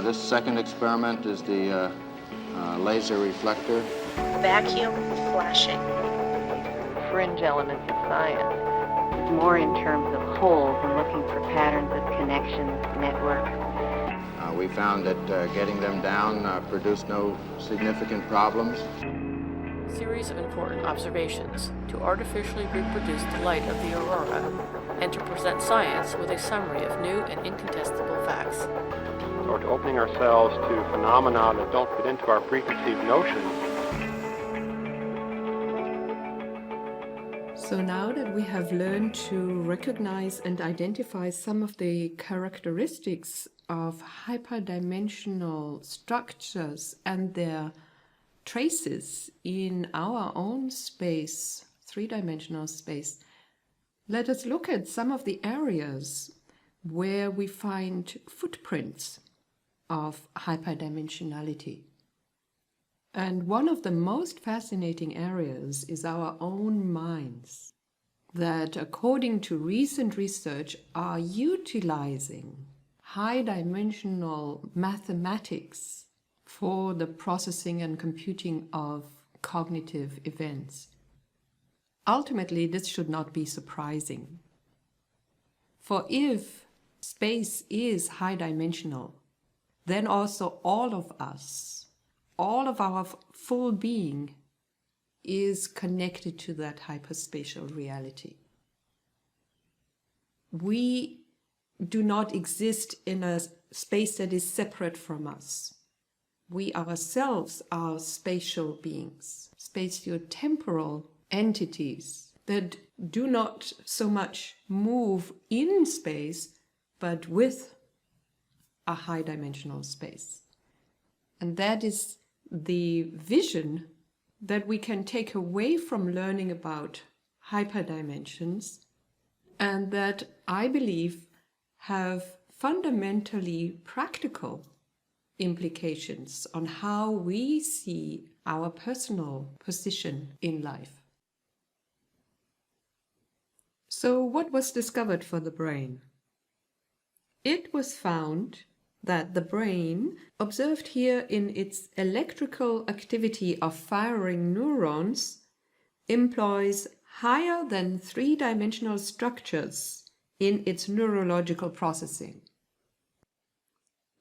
This second experiment is the laser reflector. Vacuum flashing. Fringe elements of science. More in terms of wholes and looking for patterns of connections, networks. We found that getting them down produced no significant problems. Series of important observations to artificially reproduce the light of the aurora and to present science with a summary of new and incontestable facts. So to opening ourselves to phenomena that don't fit into our preconceived notions. So now that we have learned to recognize and identify some of the characteristics of hyperdimensional structures and their traces in our own space, three-dimensional space, let us look at some of the areas where we find footprints of hyperdimensionality. And one of the most fascinating areas is our own minds, that according to recent research are utilizing high-dimensional mathematics for the processing and computing of cognitive events. Ultimately, this should not be surprising. For if space is high-dimensional, then also all of us, all of our full being is connected to that hyperspatial reality. We do not exist in a space that is separate from us. We ourselves are spatial beings, spatio-temporal entities that do not so much move in space, but with a high-dimensional space. And that is the vision that we can take away from learning about hyperdimensions, and that I believe have fundamentally practical implications on how we see our personal position in life. So what was discovered for the brain? It was found that the brain, observed here in its electrical activity of firing neurons, employs higher than three-dimensional structures in its neurological processing.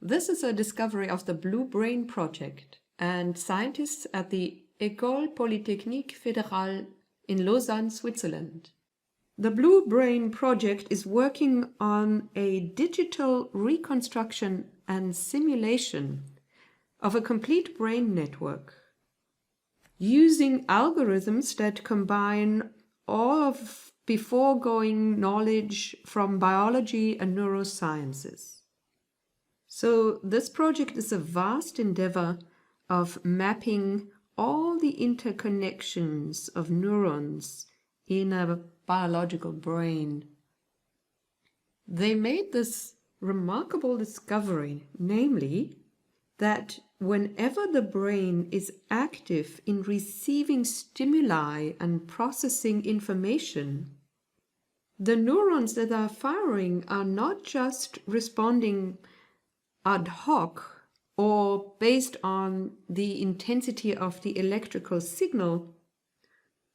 This is a discovery of the Blue Brain Project, and scientists at the École Polytechnique Fédérale in Lausanne, Switzerland. The Blue Brain Project is working on a digital reconstruction and simulation of a complete brain network, using algorithms that combine all of beforegoing knowledge from biology and neurosciences. So this project is a vast endeavor of mapping all the interconnections of neurons in a biological brain. They made this remarkable discovery, namely that whenever the brain is active in receiving stimuli and processing information, the neurons that are firing are not just responding ad hoc or based on the intensity of the electrical signal,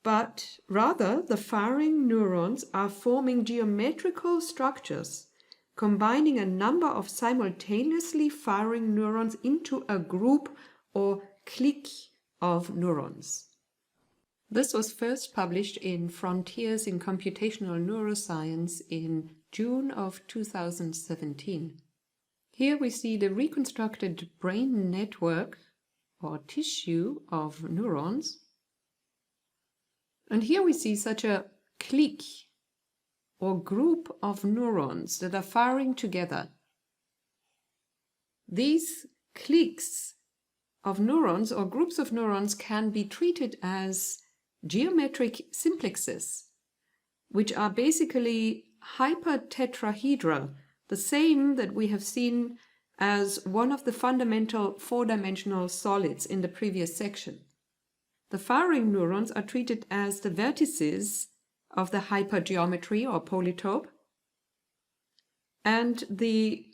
but rather the firing neurons are forming geometrical structures, combining a number of simultaneously firing neurons into a group or clique of neurons. This was first published in Frontiers in Computational Neuroscience in June of 2017. Here we see the reconstructed brain network or tissue of neurons. And here we see such a clique or group of neurons that are firing together. These cliques of neurons or groups of neurons can be treated as geometric simplexes, which are basically hypertetrahedral, the same that we have seen as one of the fundamental four-dimensional solids in the previous section. The firing neurons are treated as the vertices of the hypergeometry or polytope, and the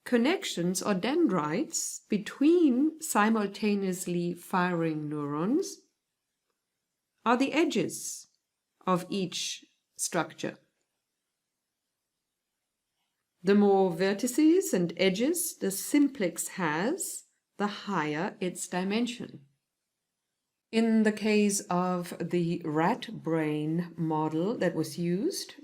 connections or dendrites between simultaneously firing neurons are the edges of each structure. The more vertices and edges the simplex has, the higher its dimension. In the case of the rat brain model that was used,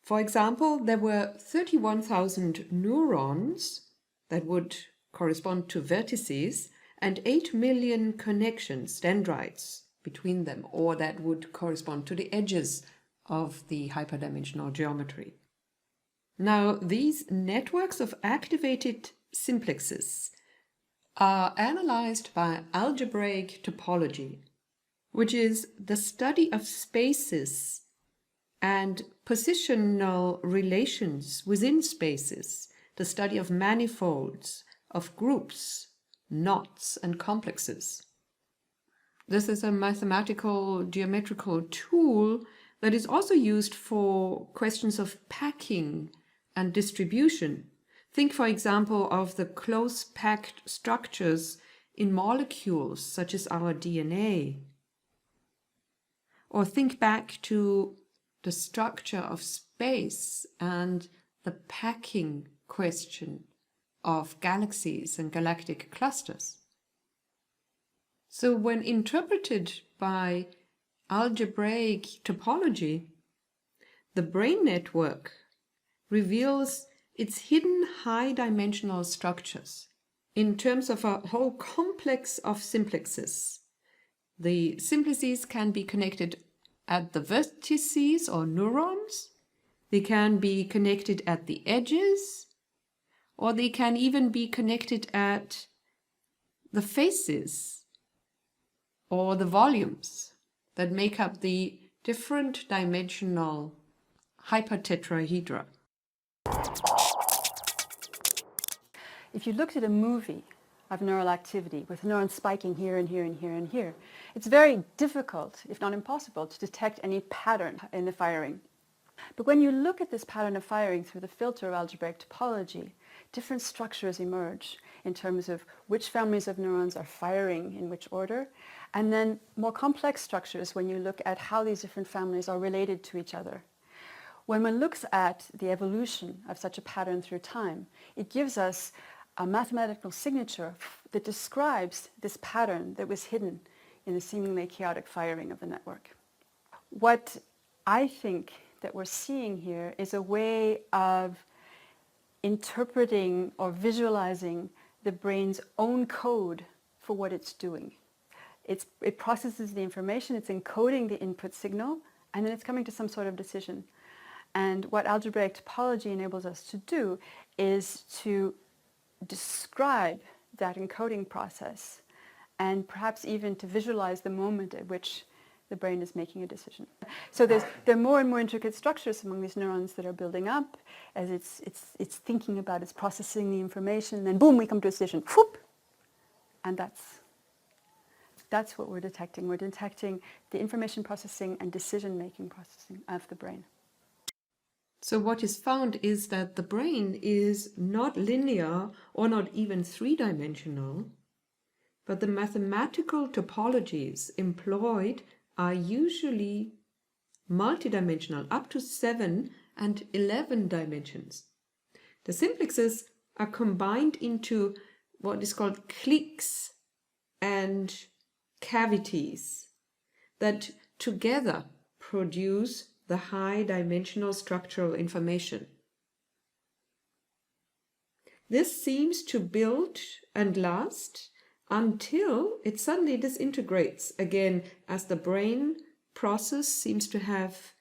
for example, there were 31,000 neurons that would correspond to vertices and 8 million connections, dendrites, between them, or that would correspond to the edges of the hyperdimensional geometry. Now, these networks of activated simplexes are analyzed by algebraic topology, which is the study of spaces and positional relations within spaces, the study of manifolds, of groups, knots, and complexes. This is a mathematical geometrical tool that is also used for questions of packing and distribution. Think, for example, of the close packed structures in molecules, such as our DNA. Or think back to the structure of space and the packing question of galaxies and galactic clusters. So when interpreted by algebraic topology, the brain network reveals its hidden high-dimensional structures in terms of a whole complex of simplexes. The simplices can be connected at the vertices or neurons, they can be connected at the edges, or they can even be connected at the faces or the volumes that make up the different dimensional hypertetrahedra. If you looked at a movie of neural activity with neurons spiking here and here and here and here, it's very difficult, if not impossible, to detect any pattern in the firing. But when you look at this pattern of firing through the filter of algebraic topology, different structures emerge in terms of which families of neurons are firing in which order, and then more complex structures when you look at how these different families are related to each other. When one looks at the evolution of such a pattern through time, it gives us a mathematical signature that describes this pattern that was hidden in the seemingly chaotic firing of the network. What I think that we're seeing here is a way of interpreting or visualizing the brain's own code for what it's doing. It processes the information, it's encoding the input signal, and then it's coming to some sort of decision. And what algebraic topology enables us to do is to describe that encoding process and perhaps even to visualize the moment at which the brain is making a decision. So there are more and more intricate structures among these neurons that are building up as it's thinking about, it's processing the information, and then boom, we come to a decision. Whoop! And that's what we're detecting. We're detecting the information processing and decision-making processing of the brain. So what is found is that the brain is not linear or not even three-dimensional, but the mathematical topologies employed are usually multidimensional, up to 7 and 11 dimensions. The simplexes are combined into what is called cliques and cavities that together produce the high-dimensional structural information. This seems to build and last until it suddenly disintegrates again as the brain process seems to have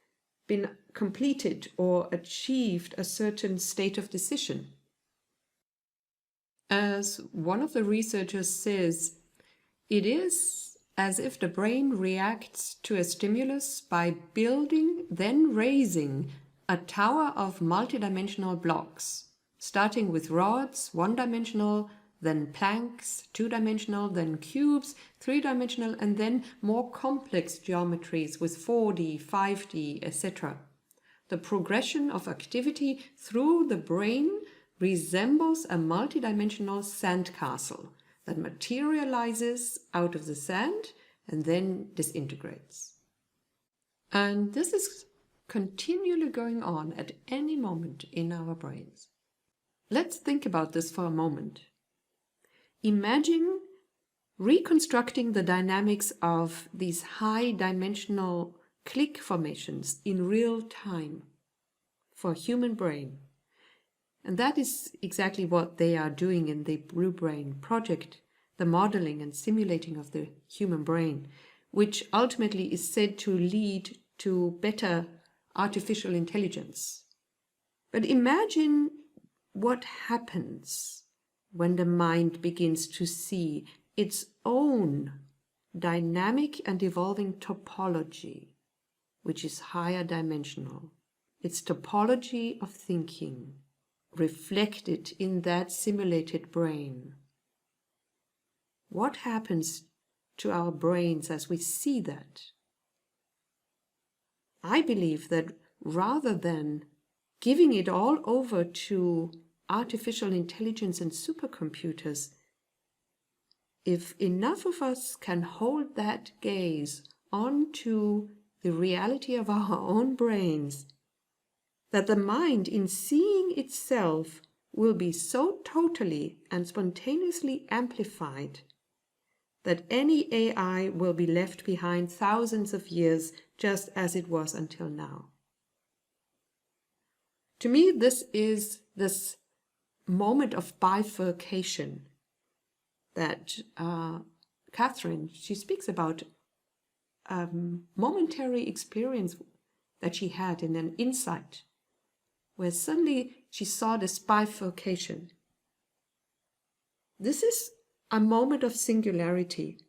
been completed or achieved a certain state of decision. As one of the researchers says, it is as if the brain reacts to a stimulus by building, then raising a tower of multidimensional blocks, starting with rods, one-dimensional, then planks, two-dimensional, then cubes, three-dimensional, and then more complex geometries with 4D, 5D, etc. The progression of activity through the brain resembles a multidimensional sandcastle that materializes out of the sand and then disintegrates. And this is continually going on at any moment in our brains. Let's think about this for a moment. Imagine reconstructing the dynamics of these high-dimensional click formations in real time for a human brain. And that is exactly what they are doing in the Blue Brain project, the modeling and simulating of the human brain, which ultimately is said to lead to better artificial intelligence. But imagine what happens when the mind begins to see its own dynamic and evolving topology, which is higher dimensional. Its topology of thinking reflected in that simulated brain. What happens to our brains as we see that? I believe that rather than giving it all over to artificial intelligence and supercomputers, if enough of us can hold that gaze onto the reality of our own brains, that the mind in seeing itself will be so totally and spontaneously amplified that any AI will be left behind thousands of years just as it was until now. To me, this is this moment of bifurcation that Catherine, she speaks about a momentary experience that she had in an insight, where suddenly she saw this bifurcation. This is a moment of singularity,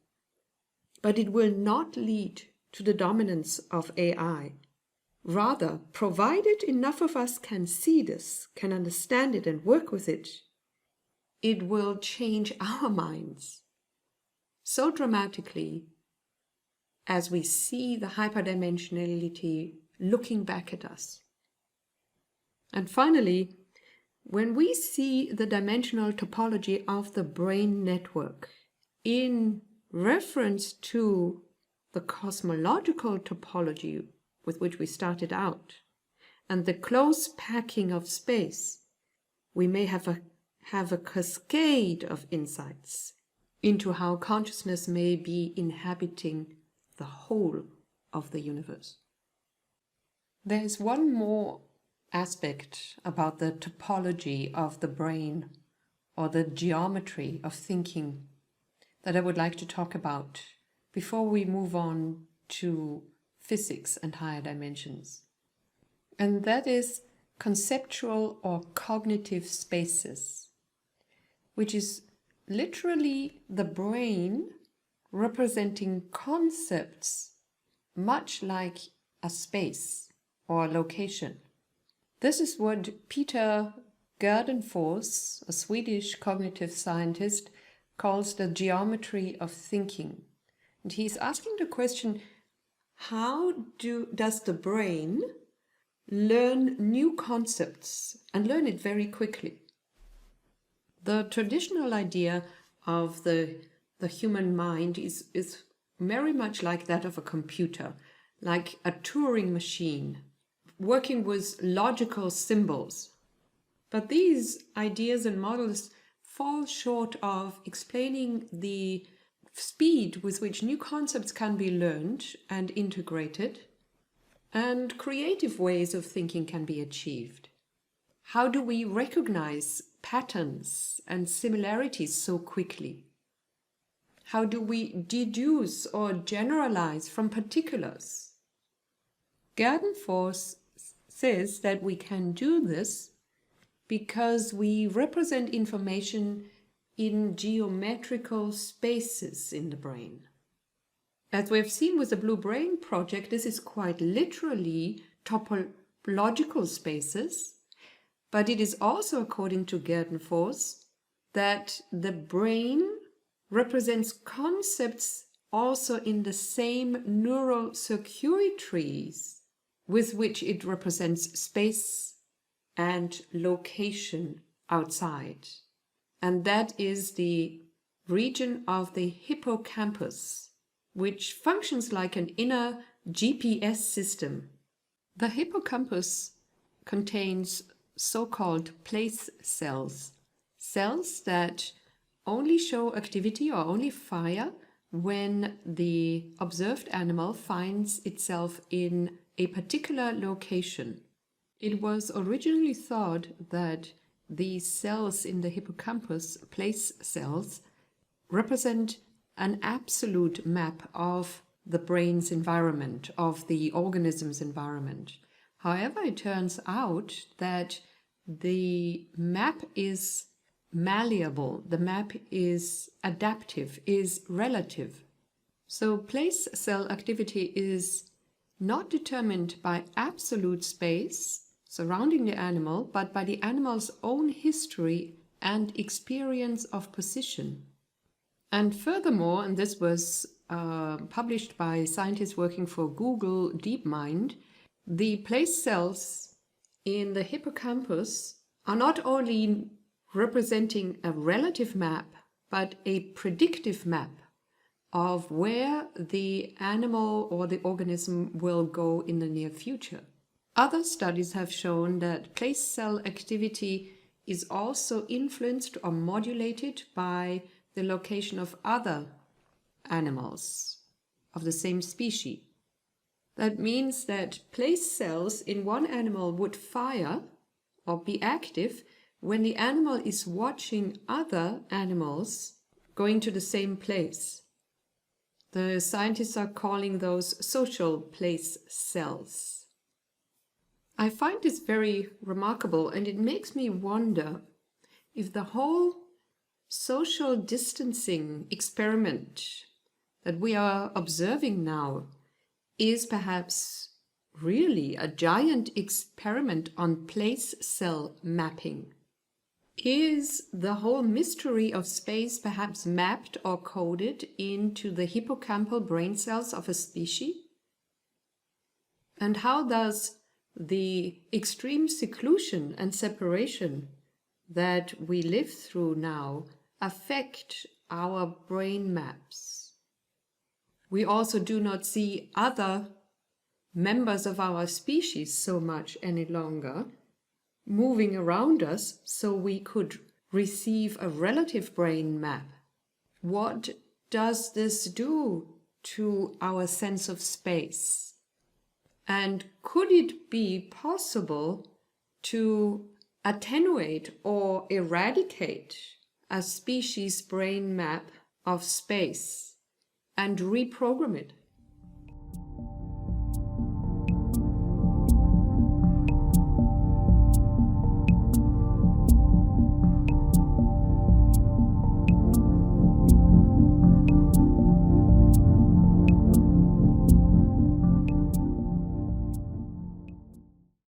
but it will not lead to the dominance of AI. Rather, provided enough of us can see this, can understand it and work with it, it will change our minds so dramatically as we see the hyperdimensionality looking back at us. And finally, when we see the dimensional topology of the brain network in reference to the cosmological topology with which we started out, and the close packing of space, we may have a cascade of insights into how consciousness may be inhabiting the whole of the universe. There is one more aspect about the topology of the brain, or the geometry of thinking, that I would like to talk about before we move on to physics and higher dimensions. And that is conceptual or cognitive spaces, which is literally the brain representing concepts much like a space or a location. This is what Peter Granögger, a Swedish cognitive scientist, calls the geometry of thinking. And he's asking the question, how does the brain learn new concepts and learn it very quickly? The traditional idea of the human mind is very much like that of a computer, like a Turing machine, working with logical symbols. But these ideas and models fall short of explaining the speed with which new concepts can be learned and integrated, and creative ways of thinking can be achieved. How do we recognize patterns and similarities so quickly? How do we deduce or generalize from particulars? Granögger says that we can do this because we represent information in geometrical spaces in the brain. As we have seen with the Blue Brain project, this is quite literally topological spaces, but it is also, according to Granögger, that the brain represents concepts also in the same neural circuitries with which it represents space and location outside. And that is the region of the hippocampus, which functions like an inner GPS system. The hippocampus contains so-called place cells, cells that only show activity or only fire when the observed animal finds itself in a particular location. It was originally thought that these cells in the hippocampus, place cells, represent an absolute map of the brain's environment, of the organism's environment. However, it turns out that the map is malleable, the map is adaptive, is relative. So place cell activity is not determined by absolute space surrounding the animal, but by the animal's own history and experience of position. And furthermore, and this was published by scientists working for Google DeepMind, the place cells in the hippocampus are not only representing a relative map, but a predictive map of where the animal or the organism will go in the near future. Other studies have shown that place cell activity is also influenced or modulated by the location of other animals of the same species. That means that place cells in one animal would fire or be active when the animal is watching other animals going to the same place. The scientists are calling those social place cells. I find this very remarkable, and it makes me wonder if the whole social distancing experiment that we are observing now is perhaps really a giant experiment on place cell mapping. Is the whole mystery of space perhaps mapped or coded into the hippocampal brain cells of a species? And how does the extreme seclusion and separation that we live through now affect our brain maps? We also do not see other members of our species so much any longer moving around us, so we could receive a relative brain map. What does this do to our sense of space? And could it be possible to attenuate or eradicate a species brain map of space and reprogram it?